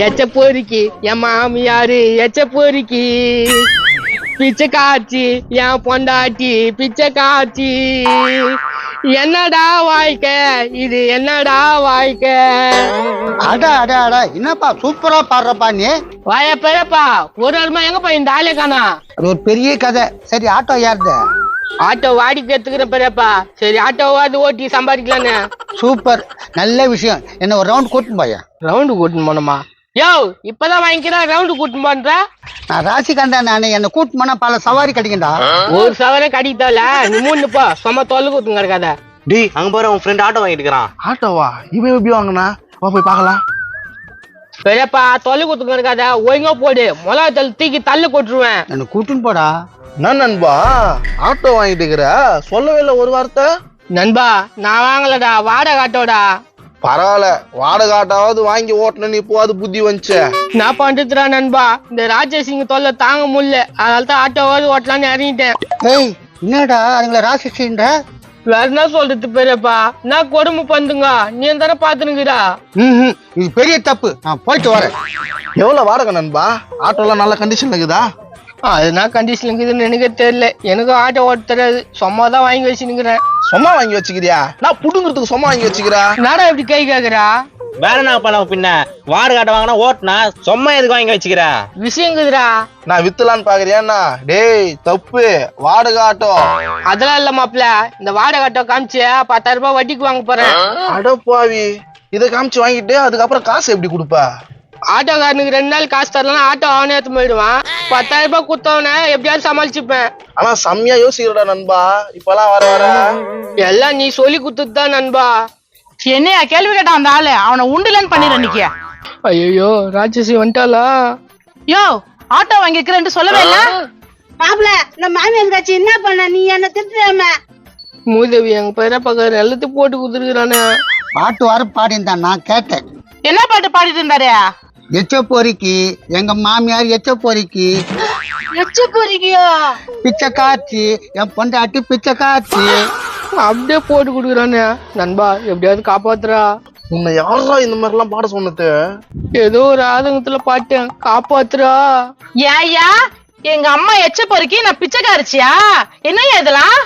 எச்ச பொறுக்கி என் மாமியாரு எச்ச பொறுக்கி பிச்சை காட்சி என் பொண்டாட்டி பிச்சை காட்சி என்னடா வாழ்க்கை இது என்னடா வாழ்க்கை. அடா அடா அடா என்னப்பா சூப்பரா பாடுறப்பா நீ. வாய பெறப்பா ஒரு வருமா எங்கப்பா இந்த ஆளே காணா. அது ஒரு பெரிய கதை. சரி ஆட்டோ யாருது? ஆட்டோ வாடிக்கை எடுத்துக்கிறேன் பெரியப்பா. சரி ஆட்டோவாது ஓட்டி சம்பாதிக்கலான்னு. சூப்பர் நல்ல விஷயம். என்ன ஒரு ரவுண்ட் கூட்டின்னு போயா. ரவுண்டு கூட்டின்னு போனோமா? யோ இப்பதான் வாங்கிக்கிறேன் ரவுண்டு கூட்டின்னு போன்ற. நான் ராசிகாந்தா நானு. என்ன கூட்டின்னு போனா பல சவாரி கிடைக்கும்டா. ஒரு சவரே கடிக்கல நீ மூணு போ சும்மா தொல்லை கூத்துங்க இருக்காத. டி அங்க பாரு உன் ஃப்ரெண்ட் ஆட்டோ வாங்கிட்டு இருக்கான். ஆட்டோவா? இவன் எப்படி வாங்கினா? வா போய் பார்க்கலாம். பெரியப்பா தொல்லை கூத்துங்க இருக்காத ஒழுங்கா போடு. மிளகா தள்ளு தூக்கி தள்ளு கொட்டுருவேன். என்ன கூட்டின்னு போடா. நான் நண்பா ஆட்டோ வாங்கிட்டு இருக்கிற சொல்லவே இல்லை ஒரு வார்த்தை. நண்பா நான் வாங்கலடா வாடகை ஆட்டோடா. பரவாயில்ல வாடகை ஆட்டாவது வாங்கி ஓட்டணும்னு இப்போ அது புத்தி வந்துச்சு. நான் பண்றதுடா நண்பா இந்த ராஜேஷிங்க தொல்லை தாங்க முடியல. அதனால தான் ஆட்டோவாது ஓட்டலான்னு இறங்கிட்டேன். ஏய் என்னடா அதுங்களை ராசின்ற? வேற என்ன சொல்றது பெரியப்பா நான் கொடுமை பண்ணுங்க நீ தானே பாத்துனுக்குறா. இது பெரிய தப்பு. நான் போயிட்டு வரேன். எவ்வளவு வாடகை நண்பா? ஆட்டோலாம் நல்ல கண்டிஷன்ல இருக்குதா? அதுனா கண்டிஷன் இருக்குதுன்னு எனக்கு தெரியல. எனக்கு ஆட்டோ ஓட்ட தெரியாது. சும்மா தான் வாங்கி வச்சுனுக்குறேன். சும்மா வாங்கி வச்சுக்கிறியா? நான் புடுங்கிறதுக்கு சும்மா வாங்கி வச்சுக்கிறா. நாடா இப்படி கை கேக்குறா? வேற என்ன பண்ண பின்ன வாடகை ஆட்டோ வாங்கினா ஓட்டுனா சும்மா எதுக்கு வாங்கி வச்சுக்கிற? விஷயங்குதுடா. நான் வித்துலான்னு பாக்குறியாண்ணா? டேய் தப்பு. வாடகை ஆட்டோ அதெல்லாம் இல்ல மாப்பிள்ள. இந்த வாடகை ஆட்டோ காமிச்சு 10,000 ரூபாய் வட்டிக்கு வாங்க போறேன். அடப்பாவி இதை காமிச்சு வாங்கிட்டு அதுக்கப்புறம் காசு எப்படி கொடுப்பா? ஆட்டோக்காரனுக்கு 2 நாள் காசு தரலாம் ஆட்டோ அவனே எடுத்து போயிடுவான். 10,000 ரூபாய் குத்தவன எப்படியாவது சமாளிச்சுப்பேன். ஆனா செம்மையா யோசிக்கிறடா நண்பா. இப்பெல்லாம் வர வர எல்லாம் நீ சொல்லி குத்துதான் நண்பா. என்னையா கேள்வி கேட்டான் அந்த ஆளு? அவனை உண்டுலன்னு பண்ணிடு நிக்கிய. ஐயோ ராட்சசி வந்துட்டாளா? யோ ஆட்டோ வாங்கிக்கிறேன்னு சொல்லவே இல்ல. மாப்பிள்ள இந்த மாமியார் கட்சி என்ன பண்ண? நீ என்ன திட்டுறாம? மூதேவி எங்க பெரியப்பாக்கார எல்லாத்தையும் போட்டு குடுத்துருக்கானே. பாட்டு வர பாடிந்தான் நான் கேட்டேன். என்ன பாட்டு பாடிட்டு இருந்தாரு? எச்ச பொறுக்கி எங்க மாமியார் எச்ச பொறுக்கி எச்சு போறீங்கயோ? பிச்சை காட்சி என் பொண்டாட்டி பிச்சை காட்சி. அப்படியே போட்டு குடுக்குறானே. நண்பா எப்படியாவது காப்பாத்துறா. உன்னை யாரா இந்த மாதிரி எல்லாம் பாட சொன்னது? ஏதோ ஒரு ஆதங்கத்துல பாட்டேன் காப்பாத்துறா. ஏயா எங்க அம்மா எச்ச பொறுக்கி நான் பிச்சைக்காரிச்சியா? என்னையா இதெல்லாம்?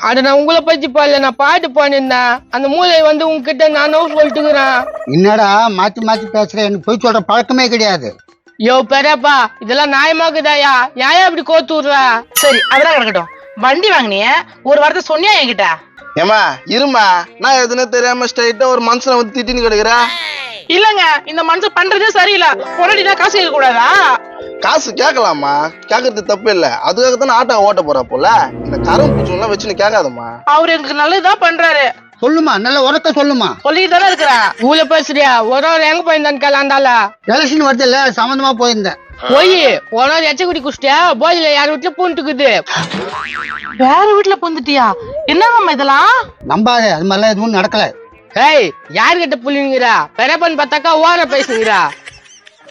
அட நான் உங்களை பத்தி பாடல நான் பாட்டு பாடிருந்தேன். அந்த மூளை வந்து உங்ககிட்ட நானும் சொல்லிட்டுக்கிறேன். என்னடா மாத்தி மாத்தி பேசுற? எனக்கு போய் சொல்ற பழக்கமே கிடையாது. யோ பெரியப்பா இதெல்லாம் நியாயமாக்குதாயா? ஏன் இப்படி கோத்து விடுற? சரி அதெல்லாம் கிடக்கட்டும். வண்டி வாங்கினிய ஒரு வாரத்தை சொன்னியா என்கிட்ட? ஏமா இருமா. நான் எதுன்னு தெரியாம ஸ்ட்ரைட்டா ஒரு மனுஷனை வந்து திட்டின்னு கிடக்குற. இல்லங்க இந்த மனுஷன் பண்றதே சரியில்லை. பொருளிதான் காசு கேட்க கூடாதா? காசு கேட்கலாமா? கேட்கறது தப்பு இல்ல. அதுக்காக தானே ஆட்டோ ஓட்ட போற போல. இந்த கரும் பூச்சி எல்லாம் வச்சுன்னு கேட்காதம்மா. அவரு எனக்கு நல்லதுதான் பண்றாரு. சொல்லுமா நல்ல உரத்த சொல்லுமா. சொல்லிட்டு தானே இருக்கிறேன். ஊல பேசுறியா? ஒரு எங்க போயிருந்தான்னு கேளாண்டால எலெக்ஷன் வருது இல்ல சம்பந்தமா போயிருந்தேன். போய் ஒரு எச்சக்குடி குடிச்சிட்டியா? போயில யார் வீட்டுல பூந்துக்குது. வேற வீட்டுல பொந்துட்டியா? என்னமாம்மா இதெல்லாம்? நம்பாது அது மாதிரிலாம் எதுவும் நடக்கல. ஏய் யாருகிட்ட புள்ளிங்கிறா? பெரியப்பன் பார்த்தாக்கா ஓர பேசுங்கிறா.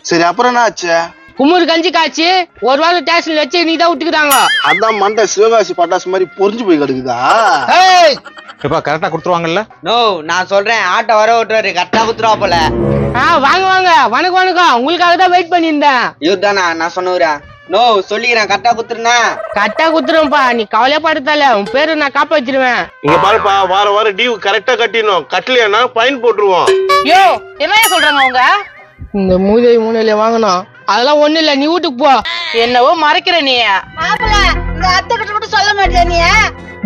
சரி அப்புறம் என்ன ஆச்சு? குமுறு கஞ்சி காய்ச்சி ஒரு வாரம் ஸ்டேஷன்ல வச்சு நீ தான் விட்டுக்கிறாங்க. அதான் மண்டை சிவகாசி பட்டாசு மாதிரி பொறிஞ்சு போய் கிடக்குதா? ஏய் இப்ப கரெக்டா கொடுத்துருவாங்கல்ல? நோ நான் சொல்றேன் ஆட்டோ வர ஓட்டுறாரு கரெக்டா குத்துருவா போல. வாங்க வாங்க வணக்கம் வணக்கம். உங்களுக்காக தான் வெயிட் பண்ணியிருந்தேன். இவர் தானா நான் சொன்னவரா? நோ சொல்லிக்கிறேன் கரெக்டா குத்துருனா. கரெக்டா குத்துருவேன்ப்பா நீ கவலைப்படுத்தால. உன் பேரு நான் காப்பாத்திடுவேன். இங்க பாருப்பா வாரம் டியூ கரெக்டா கட்டிடணும். கட்டலையா ஃபைன் போட்டுருவோம். யோ என்னையா சொல்றாங்க அவங்க? இந்த மூதேவி மூணையில வாங்கணும். அதெல்லாம் ஒண்ணு இல்ல நீ வீட்டுக்கு போ. என்னவோ மறைக்கிற நீ. மாப்பிள்ள இந்த அத்தை கிட்ட மட்டும் சொல்ல மாட்டியா நீ?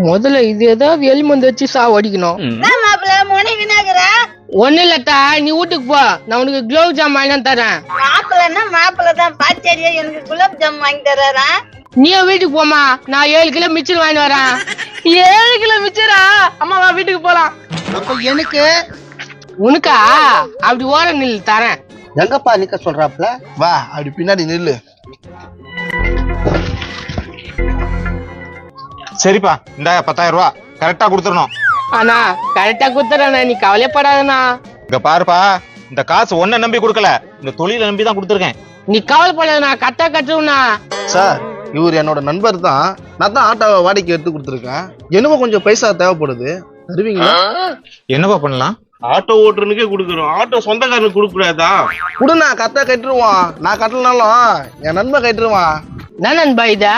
முதல்ல இது ஏதாவது எலிமந்து வச்சு சாவடிக்கணும். மாப்பிள்ள முனைவினாக்குற? ஒண்ணு இல்லத்தா நீ வீட்டுக்கு போ. நான் உனக்கு குலோப் ஜாம் வாங்கி தரேன். மாப்பிள்ளன்னா மாப்பிள்ள தான் பாச்சேரியா எனக்கு குலாப் ஜாம் வாங்கி தர்றாரா? நீ வீட்டுக்கு போமா. நான் 7 கிலோ மிச்சர் வாங்கி வரேன். 7 கிலோ மிச்சரா? அம்மா வா வீட்டுக்கு போலாம். அப்ப எனக்கு உனக்கா? அப்படி ஓர நில் தரேன். எங்கப்பா நிக்க சொல்றாப்ல? வா அப்படி பின்னாடி நில்லு. சரிப்பா இந்த 10,000 ரூபாய் கரெக்டா கொடுத்துடணும். அண்ணா கரெக்டா குத்துறேண்ணா நீ கவலைப்படாதண்ணா. இங்க பாருப்பா இந்த காசு ஒன்ன நம்பி கொடுக்கல, இந்த தொழிலை நம்பி தான் கொடுத்துருக்கேன். நீ கவலைப்படாதண்ணா கரெக்டா கட்டுருண்ணா. சார் இவர் என்னோட நண்பர் தான். நான் தான் ஆட்டோவை வாடகைக்கு எடுத்து கொடுத்துருக்கேன். எனக்கும் கொஞ்சம் பைசா தேவைப்படுது. தருவீங்களா? என்னப்பா பண்ணலாம்? ஆட்டோ ஓட்டுறனுக்கே கொடுக்குறோம், ஆட்டோ சொந்தக்காரனுக்கு கொடுக்க கூடாதா? குடுண்ணா, கரெக்டா கட்டிடுவான். நான் கட்டலனாலும் என் நண்பன் கட்டிடுவான். என்ன நண்பா இதா?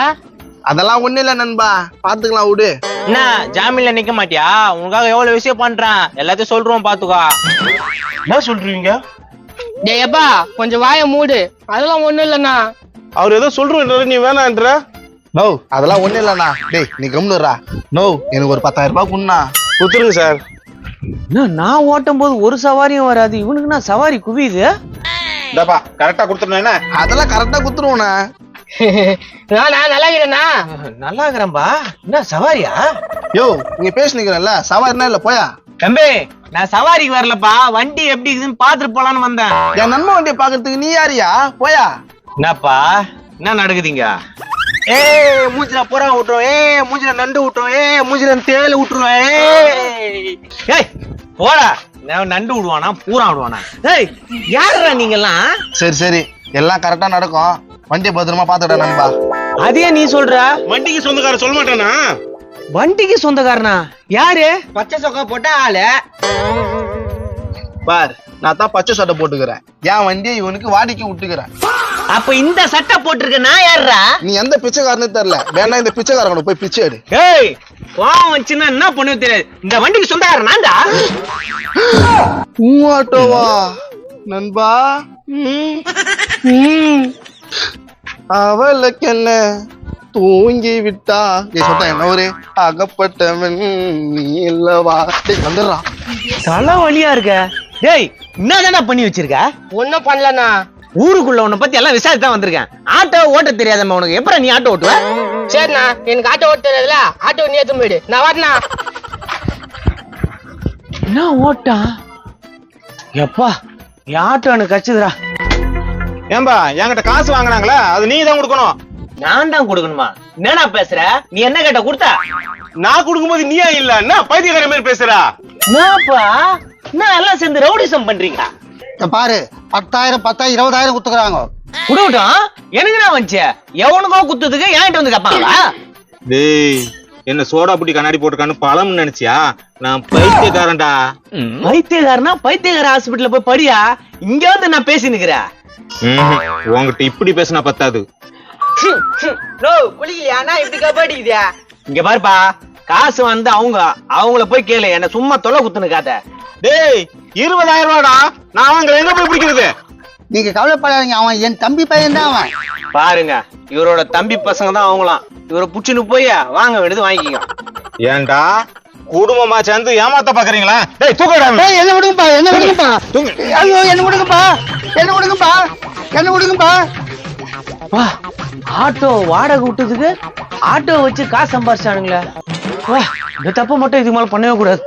அதெல்லாம் ஒண்ணு இல்ல நண்பா, பாத்துக்கலாம் விடு. என்ன ஜாமீன்ல நிக்க மாட்டியா? உனக்காக எவ்வளவு விஷயம் பண்றேன், எல்லாத்தையும் சொல்றோம் பாத்துக்கோ. என்ன சொல்றீங்க? டேய் அப்பா கொஞ்சம் வாயை மூடு. அதெல்லாம் ஒண்ணும் இல்லண்ணா. அவர் ஏதோ சொல்றேன், நீ வேணான்ற. நோ, அதெல்லாம் ஒண்ணு இல்லண்ணா. டேய் நீ கம்னுறா. நோ, எனக்கு ஒரு 10,000 ரூபாய் குண்ணா. கொடுத்துருங்க சார். நான் ஓட்டும் போது ஒரு சவாரியும் வராது, இவனுக்கு நான் சவாரி குவியுது. இந்தப்பா கரெக்டா கொடுத்துருந்தேன். அதெல்லாம் கரெக்டா குத்துருவோண்ணா. நான் நல்லா இருக்கிறேண்ணா. நல்லா இருக்கிறேன்பா. என்ன சவாரியா? யோ, நீங்க பேசுனீங்கல்ல, சவாரினா இல்ல போயா. தம்பி நான் சவாரிக்கு வரலப்பா, வண்டி எப்படி இருக்குதுன்னு பாத்துட்டு போலான்னு வந்தேன். என் நண்பன் வண்டியை பாக்குறதுக்கு நீ யாரியா? போயா. என்னப்பா என்ன நடக்குதுங்க? மூஞ்சில புறா விட்டுரும், மூஞ்சில நண்டு விட்டுரும், மூஞ்சில தேயில விட்டுருவேன். போடா, நான் நண்டு விடுவானா பூரா விடுவானா? யாருடா நீங்க எல்லாம்? சரி சரி, எல்லாம் கரெக்டா நடக்கும். வண்டியை பத்திரமா பாத்துடா நண்பா. அதே நீ சொல்ற? வண்டிக்கு சொந்தக்காரர் சொல்ல மாட்டானா? வண்டிக்கு சொந்தக்காரனா? யாரு? பச்சை சொக்கா போட்ட ஆளு. பார், நான் தான் பச்சை சட்டை போட்டுக்கிறேன். என் வண்டியை இவனுக்கு வாடிக்கை விட்டுக்கிறேன். அப்ப இந்த சட்டை போட்டிருக்க நான் யாருடா? நீ எந்த பிச்சைக்காரனே தெரியல. வேணா இந்த பிச்சைக்காரனை போய் பிச்சை எடு. ஏய் கோவம் வந்துச்சுன்னா என்ன பண்ணுவது தெரியாது. இந்த வண்டிக்கு சொந்தக்காரன் நான்டா. ஆட்டோவா நண்பா? அவளுக்கு என்ன தூங்கி விட்டா சொல்ற என்ன ஒரு அகப்பட்டவன் நீ இல்லவா? வந்துடுறா. தலை வலியா இருக்க. டேய் என்னதானே பண்ணி வச்சிருக்க? ஒன்னும் பண்ணலண்ணா. ஊருக்குள்ள உன்னை பத்தி எல்லாம் விசாரிச்சு தான் வந்திருக்கேன். ஆட்டோ ஓட்ட தெரியாதம்மா உனக்கு, எப்பறம் நீ ஆட்டோ ஓட்டுவ? சரிண்ணா, எனக்கு ஆட்டோ ஓட்ட தெரியாதுல, ஆட்டோ நீ எடுத்து போயிடு. நான் வரண்ணா. என்ன ஓட்டா? எப்பா என் ஆட்டோ எனக்கு கச்சுதுடா. ஏன்பா என்கிட்ட காசு வாங்கினாங்களா, அது நீ தான் கொடுக்கணும். நான் தான் கொடுக்கணுமா? என்னடா பேசுற? நீ என்ன கேட்ட கொடுத்தா? நான் கொடுக்கும்போது நீயா இல்ல, என்ன பைத்தியக்கார மாதிரி பேசுறா? என்னப்பா நான் எல்லாம் சேர்ந்து ரவுடிசம் பண்றீங்க? பாரு 10,000 10,000 20,000 குத்துக்கிறாங்க. குடுவிட்டோம். எனக்கு என்ன வந்துச்சு? எவனுக்கோ குத்துதுக்கு என்கிட்ட வந்து கேட்பாங்களா? டேய் என்ன சோடா புட்டி கண்ணாடி போட்டுக்கான்னு பழம் நினைச்சியா? நான் பைத்தியக்காரன்டா. பைத்தியக்காரனா? பைத்தியக்கார ஹாஸ்பிட்டல்ல போய் படியா. இங்க வந்து நான் பேசி நிக்கிறேன். உங்ககிட்ட இப்படி பேசினா பத்தாது. இங்க பாருப்பா, காசு வந்து அவங்கள போய் கேளு, என்ன சும்மா தொலை குத்துனுக்காத. டேய் 20,000 ரூபாடா, நான் அவங்களை எங்க போய் பிடிக்கிறது? நீங்க கவலைப்படாதீங்க, அவன் என் தம்பி பையன் தான். அவன் பாருங்க, இவரோட தம்பி பசங்க தான் அவங்களாம். இவரை புடிச்சுன்னு போய் வாங்க வேண்டியது வாங்கிக்கோங்க. ஏன்டா குடும்பமா சேர்ந்து ஏமாத்த பாக்குறீங்களா? டேய் தூக்கடா. என்ன விடுங்கப்பா, என்ன விடுங்கப்பா. ஐயோ என்ன விடுங்கப்பா, என்ன விடுங்கப்பா, என்ன விடுங்கப்பா. வா, ஆட்டோ வாடகை விட்டதுக்கு ஆட்டோ வச்சு காசு சம்பாரிச்சானுங்களே. வா, இந்த தப்பு மட்டும் இதுக்கு மேல பண்ணவே கூடாது.